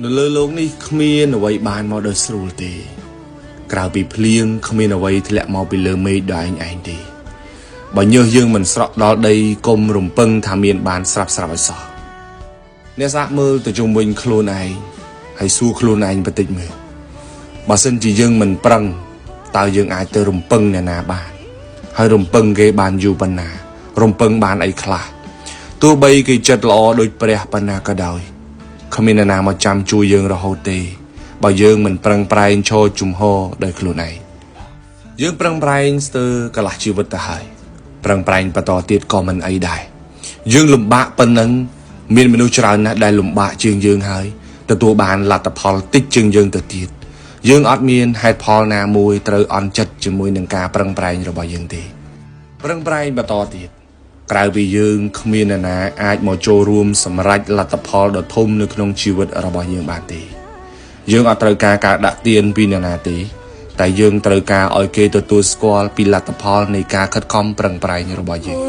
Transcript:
នៅលើលោកនេះគ្មានអ្វីបានមកដោយស្រួលទេក្រៅពីភ្លៀងគ្មានអ្វីធ្លាក់មកពីលើមេឃដោយឯងទេបើញើសយើងមិនស្រក់ដល់ដីកុំរំពឹងថាមានបានស្រាប់ឲ្យសោះអ្នកសាកមើលទៅជុំវិញខ្លួនឯងហើយសួរខ្លួនឯងបន្តិចមើលបើសិនជាយើងមិនប្រឹងតើយើងអាចទៅរំពឹងអ្នកណាបានហើយរំពឹងគេបានយូរប៉ុណ្ណារំពឹងបានអីខ្លះទោះបីគេចិត្តល្អដូចព្រះប៉ុណ្ណាក៏ដោយគ្មានអ្នកណាមកចាំជួយយើងរហូតទេបើយើងមិនប្រឹងប្រែងឈរជំហរដោយខ្លួនឯងយើងប្រឹងប្រែងស្ទើរកន្លះជីវិតទៅហើយប្រឹងប្រែងបន្តទៀតក៏មិនអីដែរយើងលំបាកប៉ុណ្ណឹងមានមនុស្សច្រើនណាស់ដែលលំបាកជាងយើងហើយទទួលបានលទ្ធផលតិចជាងយើងទៅទៀតយើងអត់មានហេតុផលណាមួយត្រូវអន់ចិត្តជាមួយនឹងការប្រឹងប្រែងរបស់យើងទេប្រឹងប្រែងបន្តទៀតក្រៅពីយើងគ្មានអ្នកណាអាចមកចូលរួមសម្រេចលទ្ធផលដ៏ធំនៅក្នុងជីវិតរបស់យើងបានទេយើងអត់ត្រូវការដាក់ទានពីអ្នកណាទេតែយើងត្រូវការឲ្យគេទទួលស្គាល់ពីលទ្ធផលនៃការខិតខំប្រឹងប្រែងរបស់យើង